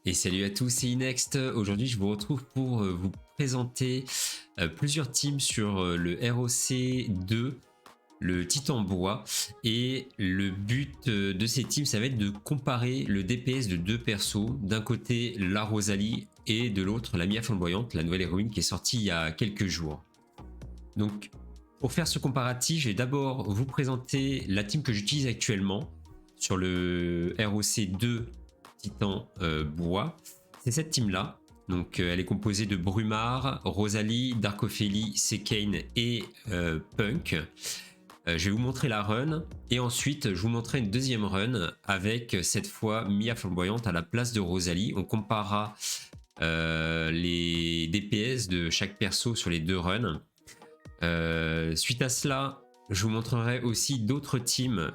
Et salut à tous, c'est Inext. Aujourd'hui, je vous retrouve pour vous présenter plusieurs teams sur le ROC 2, le Titan Bois. Et le but de ces teams, ça va être de comparer le DPS de deux persos. D'un côté, la Rosalie et de l'autre, la Mia Flamboyante, la nouvelle héroïne qui est sortie il y a quelques jours. Donc, pour faire ce comparatif, je vais d'abord vous présenter la team que j'utilise actuellement sur le ROC 2 Titan Bois. C'est cette team là. Donc elle est composée de Brumar, Rosalie, Darkophélie, Sekane et Punk. Je vais vous montrer la run et ensuite je vous montrerai une deuxième run avec cette fois Mia Flamboyante à la place de Rosalie. On comparera les DPS de chaque perso sur les deux runs. Suite à cela, je vous montrerai aussi d'autres teams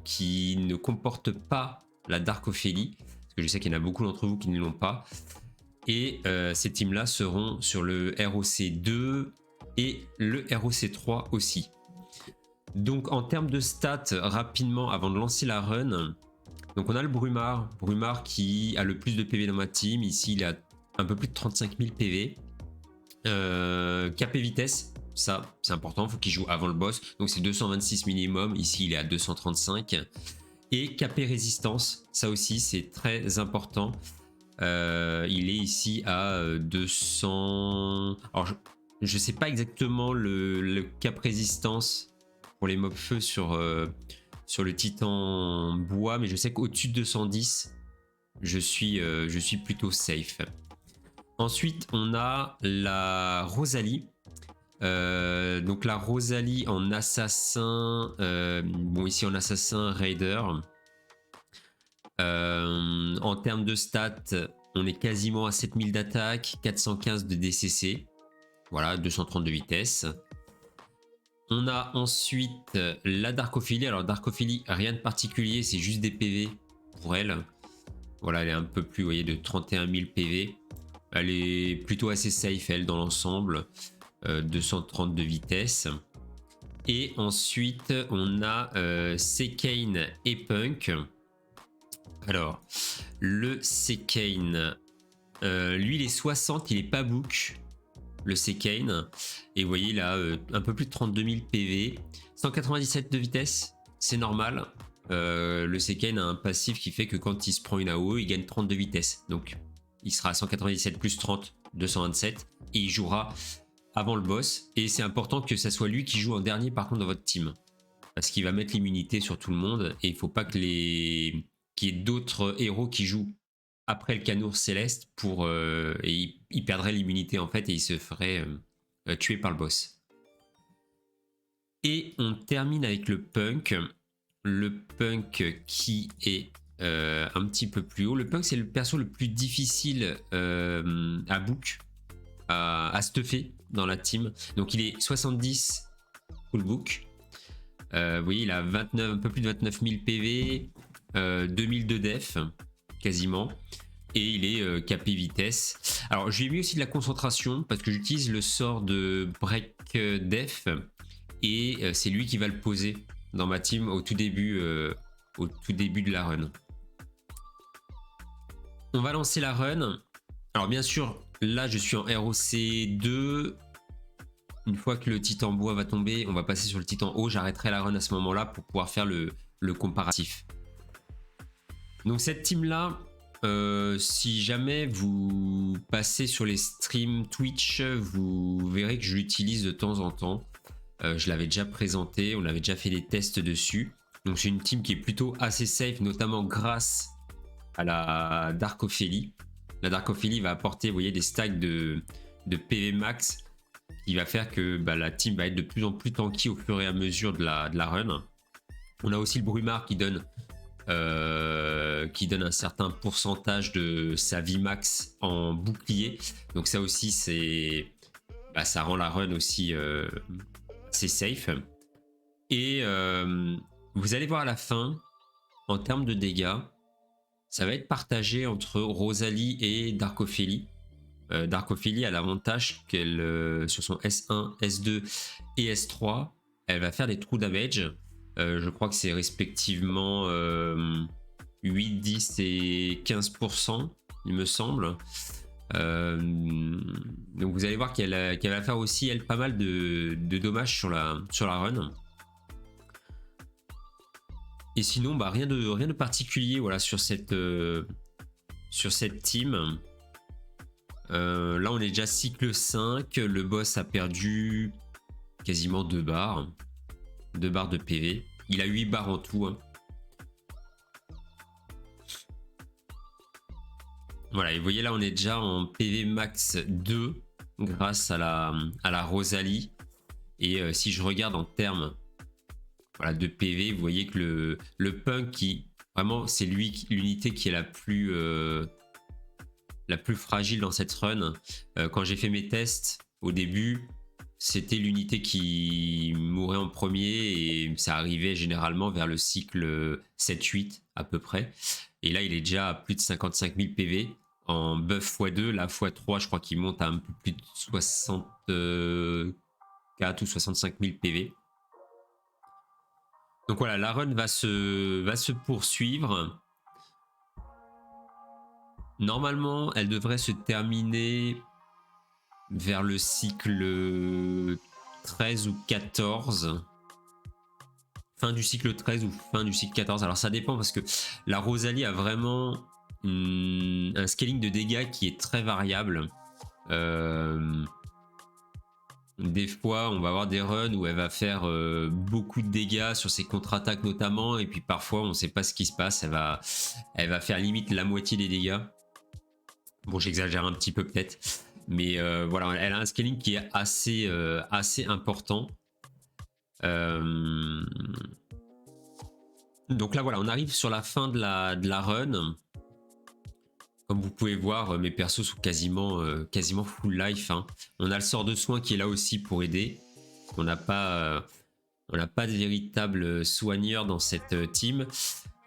qui ne comportent pas la Darkophélie, parce que je sais qu'il y en a beaucoup d'entre vous qui ne l'ont pas. Et ces teams-là seront sur le ROC 2 et le ROC 3 aussi. Donc en termes de stats, rapidement, avant de lancer la run, donc on a le Brumar qui a le plus de PV dans ma team. Ici, il a un peu plus de 35 000 PV. KP vitesse, ça c'est important, il faut qu'il joue avant le boss, donc c'est 226 minimum, ici il est à 235. Et KP résistance, ça aussi c'est très important, il est ici à 200. Alors je sais pas exactement le cap résistance pour les mobs feu sur le Titan Bois, mais je sais qu'au-dessus de 210 je suis plutôt safe. Ensuite, on a la Rosalie. Donc la Rosalie en assassin. Bon, ici en assassin raider. En termes de stats, on est quasiment à 7000 d'attaque, 415 de DCC. Voilà, 230 de vitesse. On a ensuite la Darkophélie. Alors Darkophélie, rien de particulier, c'est juste des PV pour elle. Voilà, elle est un peu plus, vous voyez, de 31 000 PV. Elle est plutôt assez safe, elle, dans l'ensemble. 230 de vitesse. Et ensuite, on a Sekane et Punk. Alors, le Sekane, lui, il est 60, il est pas book, le Sekane. Et vous voyez, il a un peu plus de 32 000 PV. 197 de vitesse, c'est normal. Le Sekane a un passif qui fait que quand il se prend une AOE, il gagne 30 de vitesse. Donc, il sera à 197 plus 30, 227. Et il jouera avant le boss. Et c'est important que ça soit lui qui joue en dernier par contre dans votre team. Parce qu'il va mettre l'immunité sur tout le monde. Et il ne faut pas qu'il y ait d'autres héros qui jouent après le Canour Céleste. Et il perdrait l'immunité en fait et il se ferait tuer par le boss. Et on termine avec le Punk. Le Punk qui est un petit peu plus haut. Le Punk c'est le perso le plus difficile à book, à stuffer dans la team. Donc il est 70 full book. Vous voyez, il a 29, un peu plus de 29 000 PV, 2000 de def quasiment. Et il est capé vitesse. Alors je lui ai mis aussi de la concentration parce que j'utilise le sort de break def. Et c'est lui qui va le poser dans ma team au tout début de la run. On va lancer la run. Alors bien sûr, là je suis en ROC 2. Une fois que le Titan Bois va tomber, on va passer sur le Titan haut. J'arrêterai la run à ce moment-là pour pouvoir faire le comparatif. Donc cette team-là, si jamais vous passez sur les streams Twitch, vous verrez que je l'utilise de temps en temps. Je l'avais déjà présenté, on avait déjà fait des tests dessus. Donc c'est une team qui est plutôt assez safe, notamment grâce à la Darkophélie. La Darkophélie va apporter, vous voyez, des stacks de PV max qui va faire que la team va être de plus en plus tanky au fur et à mesure de la run. On a aussi le Brumar qui donne un certain pourcentage de sa vie max en bouclier. Donc ça aussi, ça rend la run aussi assez safe. Et vous allez voir à la fin, en termes de dégâts, ça va être partagé entre Rosalie et Darkophélie. Darkophélie a l'avantage qu'elle, sur son S1, S2 et S3, elle va faire des true damage. Je crois que c'est respectivement 8, 10 et 15%, il me semble. Donc vous allez voir qu'elle va faire aussi, elle, pas mal de dommages sur la run. Et sinon, bah, rien de particulier voilà, sur cette team. Là, on est déjà cycle 5. Le boss a perdu quasiment 2 barres. 2 barres de PV. Il a 8 barres en tout. Hein. Voilà, et vous voyez là, on est déjà en PV max 2 grâce à la Rosalie. Et si je regarde en termes voilà, de PV, vous voyez que le punk, qui vraiment, c'est l'unité qui est la plus fragile dans cette run. Quand j'ai fait mes tests au début, c'était l'unité qui mourait en premier et ça arrivait généralement vers le cycle 7-8 à peu près. Et là, il est déjà à plus de 55 000 PV en buff x2. La x3, je crois qu'il monte à un peu plus de 64 ou 65 000 PV. Donc voilà, la run va se poursuivre. Normalement, elle devrait se terminer vers le cycle 13 ou 14. Fin du cycle 13 ou fin du cycle 14. Alors ça dépend parce que la Rosalie a vraiment un scaling de dégâts qui est très variable. Des fois, on va avoir des runs où elle va faire beaucoup de dégâts sur ses contre-attaques notamment, et puis parfois, on ne sait pas ce qui se passe. Elle va faire limite la moitié des dégâts. Bon, j'exagère un petit peu peut-être, mais voilà, elle a un scaling qui est assez important. Donc là, voilà, on arrive sur la fin de la run. Comme vous pouvez voir, mes persos sont quasiment full life. Hein. On a le sort de soin qui est là aussi pour aider. On n'a pas de véritable soigneur dans cette team.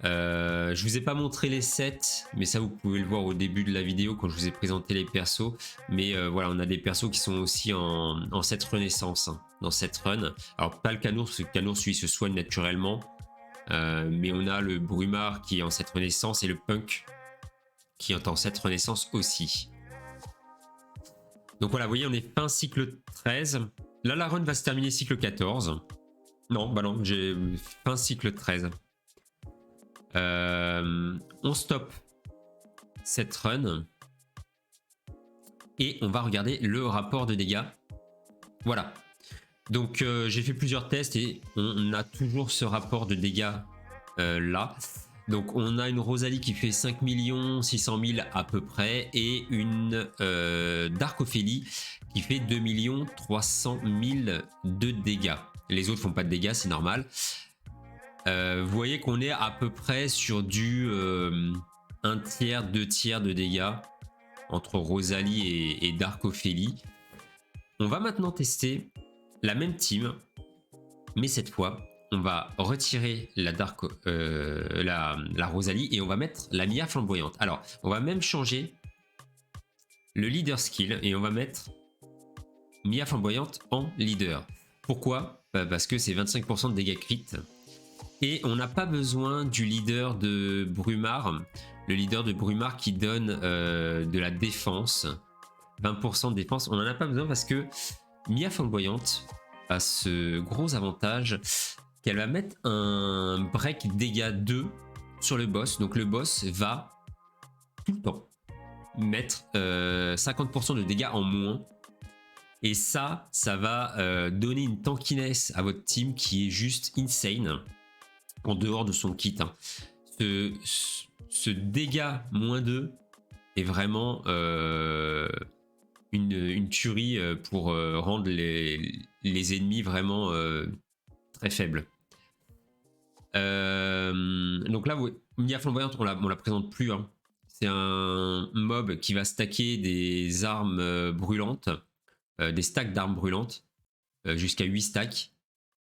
Je vous ai pas montré les sets, mais ça vous pouvez le voir au début de la vidéo quand je vous ai présenté les persos. Mais voilà, on a des persos qui sont aussi en cette renaissance, hein, dans cette run. Alors pas le Canours, parce que le Canours lui se soigne naturellement. Mais on a le Brumard qui est en cette renaissance et le Punk qui est en cette renaissance aussi. Donc voilà, vous voyez, on est fin cycle 13. Là, la run va se terminer cycle 14. Non, bah non, j'ai fin cycle 13. On stoppe cette run et on va regarder le rapport de dégâts. Voilà. Donc j'ai fait plusieurs tests et on a toujours ce rapport de dégâts là. Donc on a une Rosalie qui fait 5 600 000 à peu près et une Dark Ophélie qui fait 2 300 000 de dégâts. Les autres font pas de dégâts, c'est normal. Vous voyez qu'on est à peu près sur du 1 tiers, 2 tiers de dégâts entre Rosalie et Dark Ophélie. On va maintenant tester la même team, mais cette fois, on va retirer la Rosalie et on va mettre la Mia flamboyante. Alors, on va même changer le leader skill et on va mettre Mia flamboyante en leader. Pourquoi ? Parce que c'est 25% de dégâts crit. Et on n'a pas besoin du leader de Brumard. Le leader de Brumard qui donne de la défense. 20% de défense. On n'en a pas besoin parce que Mia flamboyante a ce gros avantage qu'elle va mettre un break dégâts 2 sur le boss. Donc le boss va tout le temps mettre 50% de dégâts en moins. Et ça va donner une tankiness à votre team qui est juste insane en dehors de son kit. Hein. Ce dégât moins 2 est vraiment une tuerie pour rendre les ennemis vraiment très faibles. Donc là, Mia flamboyante, on la présente plus. Hein. C'est un mob qui va stacker des armes brûlantes, des stacks d'armes brûlantes, jusqu'à 8 stacks.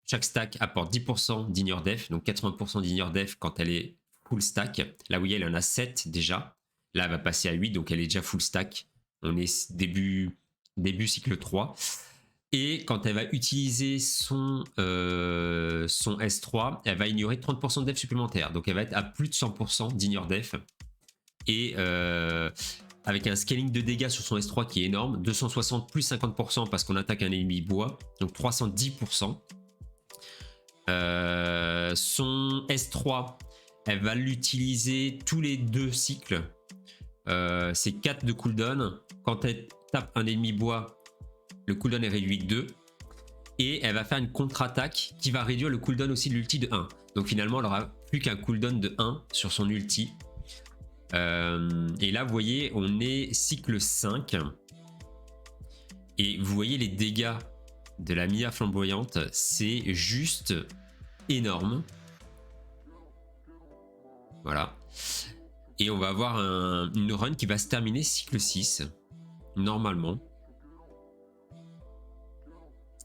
Chaque stack apporte 10% d'inner def, donc 80% d'inner def quand elle est full stack. Là, vous voyez, elle en a 7 déjà. Là, elle va passer à 8, donc elle est déjà full stack. On est début cycle 3. Et quand elle va utiliser son S3, elle va ignorer 30% de def supplémentaire. Donc elle va être à plus de 100% d'ignore def. Et avec un scaling de dégâts sur son S3 qui est énorme, 260 plus 50% parce qu'on attaque un ennemi bois, donc 310%. Son S3, elle va l'utiliser tous les 2 cycles. C'est 4 de cooldown. Quand elle tape un ennemi bois, le cooldown est réduit de 2. Et elle va faire une contre-attaque qui va réduire le cooldown aussi de l'ulti de 1. Donc finalement, elle aura plus qu'un cooldown de 1 sur son ulti. Et là, vous voyez, on est cycle 5. Et vous voyez les dégâts de la Mia flamboyante, c'est juste énorme. Voilà. Et on va avoir une run qui va se terminer cycle 6, normalement.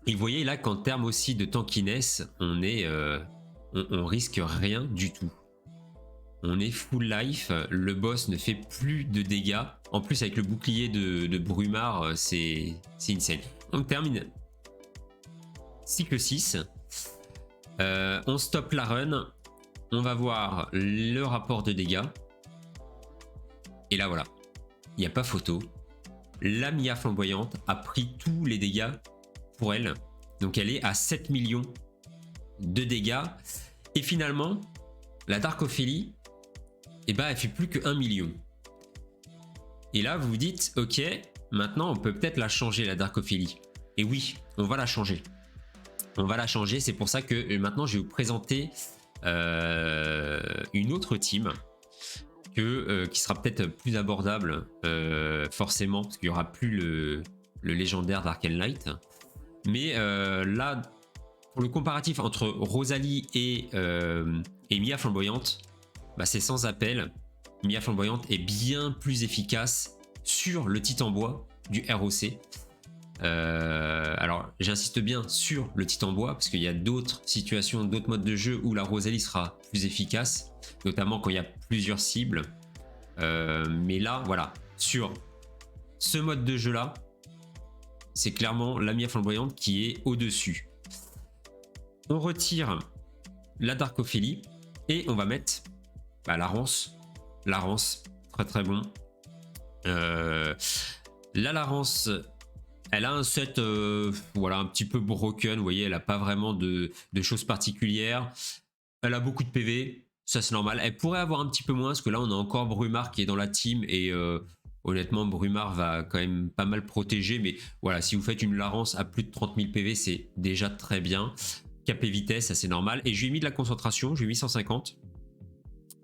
Et vous voyez là qu'en termes aussi de tankiness, on risque rien du tout. On est full life, le boss ne fait plus de dégâts. En plus avec le bouclier de Brumard, c'est insane. On termine cycle 6. On stoppe la run. On va voir le rapport de dégâts. Et là voilà, il n'y a pas photo. La Mia flamboyante a pris tous les dégâts pour elle. Donc elle est à 7 millions de dégâts. Et finalement, la Dark Ophélie, eh ben, elle fait plus que 1 million. Et là, vous vous dites, ok, maintenant on peut peut-être la changer, la Dark Ophélie. Et oui, on va la changer. On va la changer, c'est pour ça que maintenant je vais vous présenter une autre team qui sera peut-être plus abordable, forcément, parce qu'il n'y aura plus le légendaire d'Arcane Light. Mais là, pour le comparatif entre Rosalie et Mia flamboyante, bah, c'est sans appel. Mia flamboyante est bien plus efficace sur le titan bois du ROC. Alors j'insiste bien sur le titan bois parce qu'il y a d'autres situations, d'autres modes de jeu où la Rosalie sera plus efficace, notamment quand il y a plusieurs cibles. Mais là, voilà, sur ce mode de jeu là, c'est clairement la Mia flamboyante qui est au-dessus. On retire la Dark Ophélie et on va mettre la Rance. La Rance, très très bon. La Rance, elle a un set voilà, un petit peu broken. Vous voyez, elle n'a pas vraiment de choses particulières. Elle a beaucoup de PV, ça c'est normal. Elle pourrait avoir un petit peu moins, parce que là on a encore Brumard qui est dans la team et honnêtement Brumard va quand même pas mal protéger. Mais voilà, si vous faites une Larence à plus de 30 000 PV, c'est déjà très bien. Cap et vitesse, ça c'est normal. Et je lui ai mis de la concentration, je lui ai mis 150.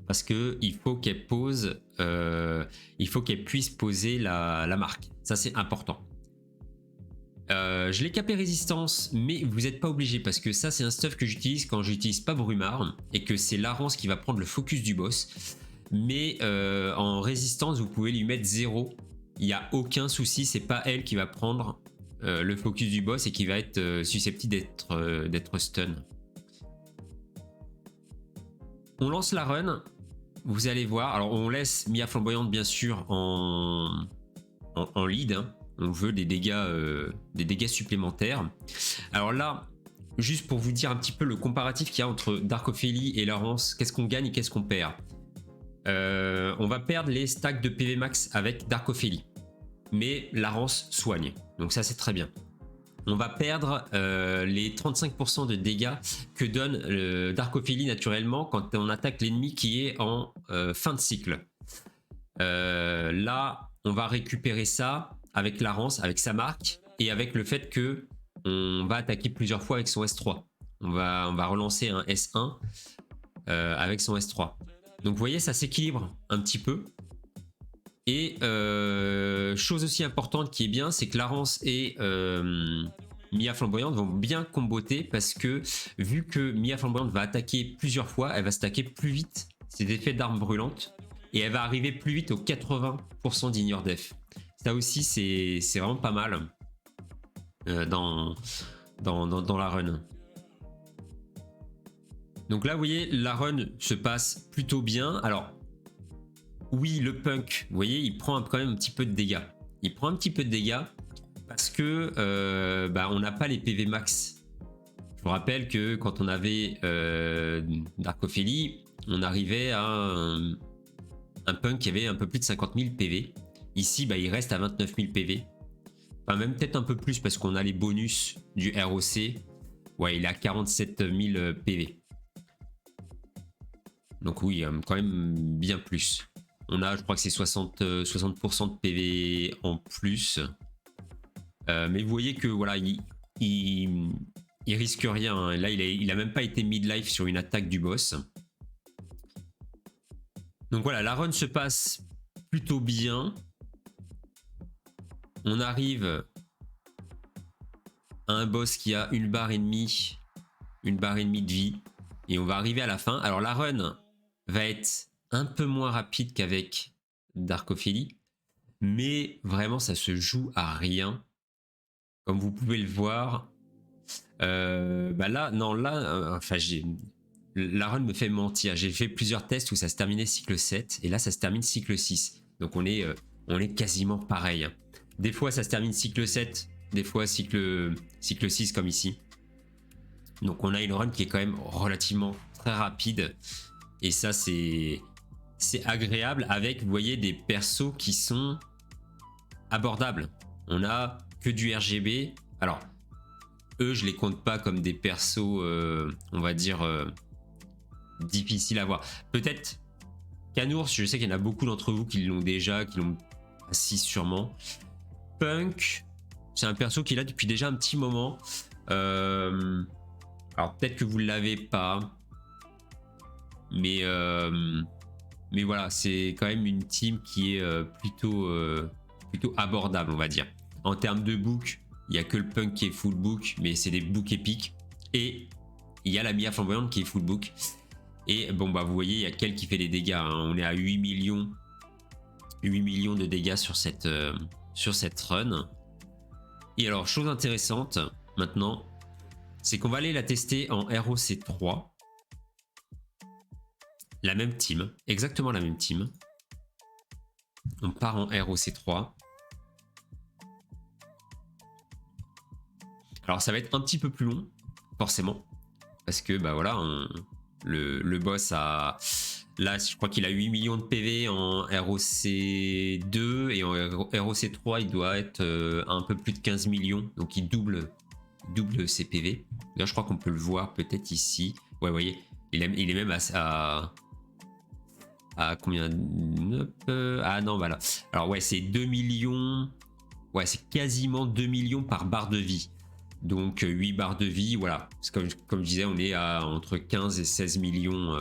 Parce qu'il faut qu'elle pose, il faut qu'elle puisse poser la marque. Ça c'est important. Je l'ai capé résistance, mais vous n'êtes pas obligé parce que ça c'est un stuff que j'utilise quand j'utilise pas Brumard et que c'est Larence qui va prendre le focus du boss. Mais en résistance, vous pouvez lui mettre 0. Il n'y a aucun souci, c'est pas elle qui va prendre le focus du boss et qui va être susceptible d'être stun. On lance la run. Vous allez voir, alors on laisse Mia flamboyante bien sûr en lead, hein. On veut des dégâts supplémentaires. Alors là, juste pour vous dire un petit peu le comparatif qu'il y a entre Dark Ophélie et Larence, qu'est-ce qu'on gagne et qu'est-ce qu'on perd. On va perdre les stacks de PV max avec Dark Ophélie, mais Larence soigne, donc ça c'est très bien. On va perdre les 35% de dégâts que donne Dark Ophélie naturellement quand on attaque l'ennemi qui est en fin de cycle. Là, on va récupérer ça avec Larence, avec sa marque et avec le fait que on va attaquer plusieurs fois avec son S3. On va relancer un S1 avec son S3. Donc vous voyez, ça s'équilibre un petit peu. Et chose aussi importante qui est bien, c'est que Larence et Mia flamboyante vont bien comboter parce que vu que Mia flamboyante va attaquer plusieurs fois, elle va stacker plus vite ses effets d'armes brûlantes et elle va arriver plus vite aux 80% d'ignore def. Ça aussi c'est vraiment pas mal dans la run. Donc là vous voyez, la run se passe plutôt bien. Alors oui, le punk, vous voyez, il prend quand même un petit peu de dégâts. Il prend un petit peu de dégâts parce que on n'a pas les PV max. Je vous rappelle que quand on avait Dark Ophélie, on arrivait à un punk qui avait un peu plus de 50 000 PV. Ici, il reste à 29 000 PV. Enfin, même peut-être un peu plus parce qu'on a les bonus du ROC. Ouais, il a 47 000 PV. Donc oui, quand même bien plus. On a, je crois que c'est 60% de PV en plus. Mais vous voyez que voilà, il risque rien. Hein. Là, il a même pas été mid-life sur une attaque du boss. Donc voilà, la run se passe plutôt bien. On arrive à un boss qui a une barre et demie de vie. Et on va arriver à la fin. Alors la run va être un peu moins rapide qu'avec Dark Ophélie. Mais vraiment, ça se joue à rien. Comme vous pouvez le voir. La run me fait mentir. J'ai fait plusieurs tests où ça se terminait cycle 7. Et là, ça se termine cycle 6. Donc on est quasiment pareil. Des fois, ça se termine cycle 7. Des fois, cycle 6 comme ici. Donc on a une run qui est quand même relativement très rapide. Et ça, c'est agréable avec, vous voyez, des persos qui sont abordables. On a que du RGB. Alors, eux, je les compte pas comme des persos, on va dire, difficiles à voir. Peut-être Canours, je sais qu'il y en a beaucoup d'entre vous qui l'ont déjà, qui l'ont assis sûrement. Punk, c'est un perso qui est là depuis déjà un petit moment. Alors peut-être que vous ne l'avez pas. Mais voilà, c'est quand même une team qui est plutôt abordable, on va dire. En termes de book, il n'y a que le punk qui est full book, mais c'est des books épiques. Et il y a la Mia flamboyante qui est full book. Et bon, vous voyez, il y a qu'elle qui fait des dégâts. Hein. On est à 8 millions de dégâts sur cette run. Et alors, chose intéressante, maintenant, c'est qu'on va aller la tester en ROC 3. La même team, exactement la même team. On part en ROC 3. Alors ça va être un petit peu plus long, forcément. Parce que voilà, le boss a... Là, je crois qu'il a 8 millions de PV en ROC 2 et en ROC 3, il doit être un peu plus de 15 millions. Donc il double ses PV. Là, je crois qu'on peut le voir peut-être ici. Ouais, vous voyez, il est même à combien? Ah non, voilà. Alors ouais, c'est 2 millions. Ouais, c'est quasiment 2 millions par barre de vie. Donc 8 barres de vie, voilà. Comme je disais, on est à entre 15 et 16 millions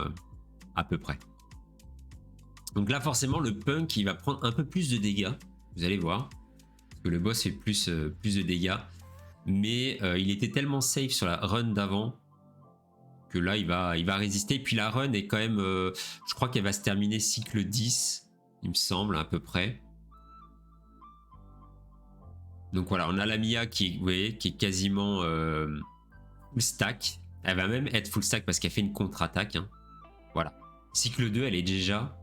à peu près. Donc là, forcément, le punk, il va prendre un peu plus de dégâts. Vous allez voir. Parce que le boss fait plus de dégâts. Mais il était tellement safe sur la run d'avant que là, il va résister. Puis la run est quand même... je crois qu'elle va se terminer cycle 10, il me semble, à peu près. Donc voilà, on a la Mia qui, vous voyez, qui est quasiment full stack. Elle va même être full stack parce qu'elle fait une contre-attaque. Hein. Voilà. Cycle 2, elle est déjà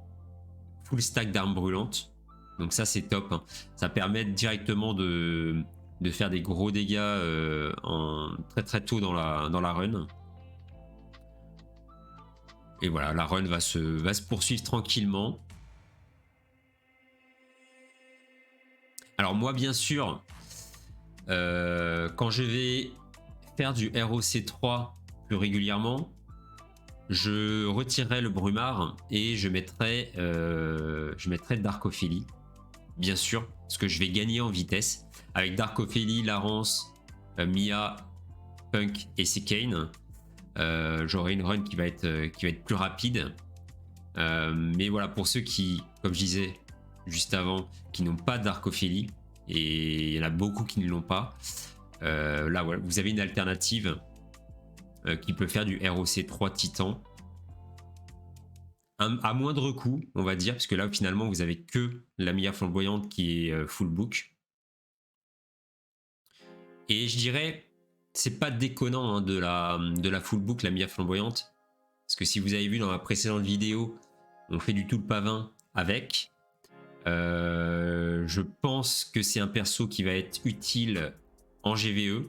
full stack d'armes brûlantes. Donc ça, c'est top. Hein. Ça permet directement de faire des gros dégâts très très tôt dans la run. Et voilà, la run va se poursuivre tranquillement. Alors moi, bien sûr, quand je vais faire du ROC 3 plus régulièrement, je retirerai le Brumard et je mettrai Dark Ophélie, bien sûr, parce que je vais gagner en vitesse. Avec Dark Ophélie, Larence, Mia, Punk et Cicane, j'aurai une run qui va être plus rapide. Mais voilà, pour ceux qui, comme je disais juste avant, qui n'ont pas Dark Ophélie, et il y en a beaucoup qui ne l'ont pas, là voilà, vous avez une alternative qui peut faire du ROC 3 Titan à moindre coût, on va dire, parce que là finalement vous avez que la Mia flamboyante qui est full book. Et je dirais, c'est pas déconnant hein, de la full book, la Mia flamboyante, parce que si vous avez vu dans ma précédente vidéo, on fait du tout le pavin avec. Je pense que c'est un perso qui va être utile en GVE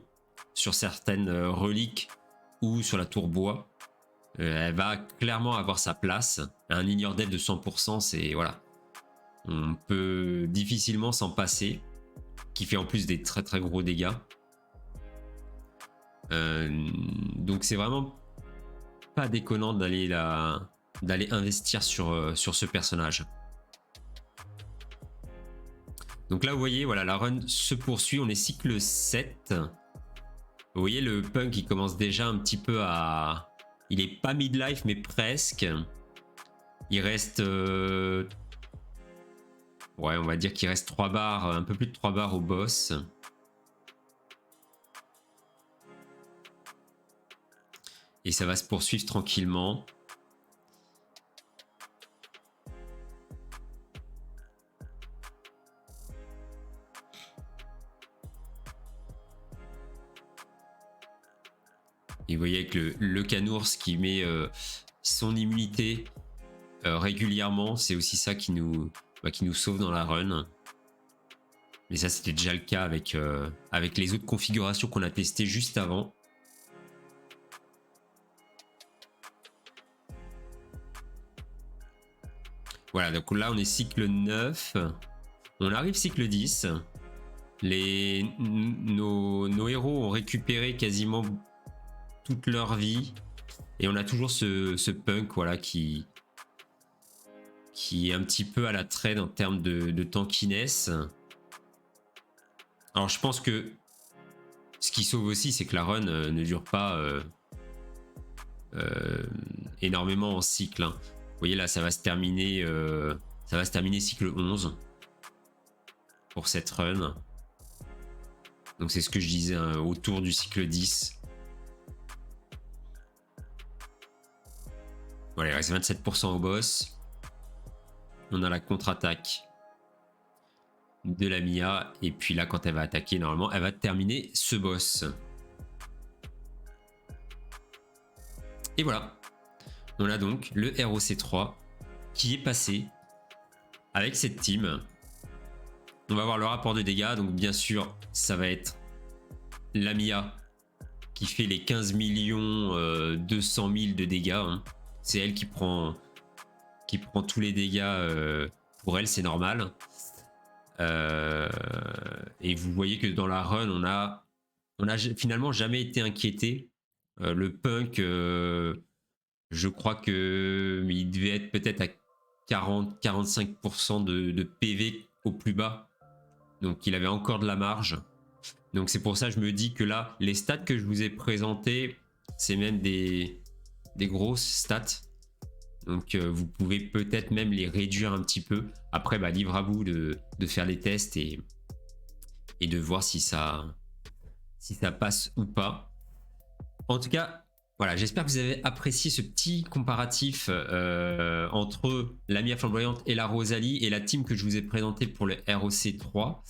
sur certaines reliques ou sur la tour bois. Elle va clairement avoir sa place. Un ignore dead de 100%, c'est voilà. On peut difficilement s'en passer. Qui fait en plus des très très gros dégâts. Donc c'est vraiment pas déconnant d'aller investir sur ce personnage. Donc là vous voyez, voilà, la run se poursuit, on est cycle 7. Vous voyez le punk il commence déjà un petit peu à... Il est pas midlife mais presque. Il reste... Ouais, on va dire qu'il reste 3 barres, un peu plus de 3 barres au boss. Et ça va se poursuivre tranquillement. Et vous voyez avec le Canours qui met son immunité régulièrement, c'est aussi ça qui nous sauve dans la run. Mais ça c'était déjà le cas avec les autres configurations qu'on a testées juste avant. Voilà, donc là on est cycle 9. On arrive cycle 10. Nos héros ont récupéré quasiment toute leur vie. Et on a toujours ce punk voilà, qui est un petit peu à la traîne en termes de tankiness. Alors je pense que ce qui sauve aussi, c'est que la run ne dure pas énormément en cycle. Hein. Vous voyez là, ça va se terminer cycle 11 pour cette run. Donc c'est ce que je disais hein, autour du cycle 10. Voilà, il reste 27% au boss. On a la contre-attaque de la Mia. Et puis là, quand elle va attaquer, normalement, elle va terminer ce boss. Et voilà. On a donc le ROC3 qui est passé avec cette team. On va voir le rapport de dégâts. Donc bien sûr, ça va être la Mia qui fait les 15 200 000 de dégâts. Hein. C'est elle qui prend tous les dégâts pour elle, c'est normal. Et vous voyez que dans la run, on a finalement jamais été inquiété. Le punk, je crois que il devait être peut-être à 40-45% de PV au plus bas. Donc il avait encore de la marge. Donc c'est pour ça que je me dis que là, les stats que je vous ai présentés, c'est même des grosses stats. Donc vous pouvez peut-être même les réduire un petit peu. Après, bah, libre à vous de faire les tests et de voir si ça passe ou pas. En tout cas, voilà, j'espère que vous avez apprécié ce petit comparatif entre la Mia flamboyante et la Rosalie et la team que je vous ai présentée pour le ROC3.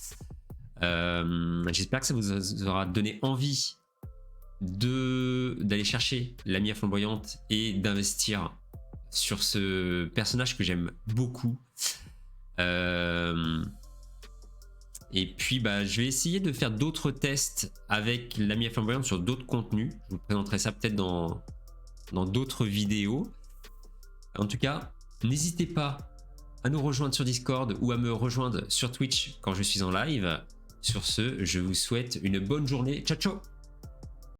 J'espère que ça vous aura donné envie d'aller chercher la Mia flamboyante et d'investir sur ce personnage que j'aime beaucoup. Et puis bah, je vais essayer de faire d'autres tests avec la Mia flamboyante sur d'autres contenus. Je vous présenterai ça peut-être dans d'autres vidéos. En tout cas, n'hésitez pas à nous rejoindre sur Discord ou à me rejoindre sur Twitch quand je suis en live. Sur ce, je vous souhaite une bonne journée. Ciao ciao.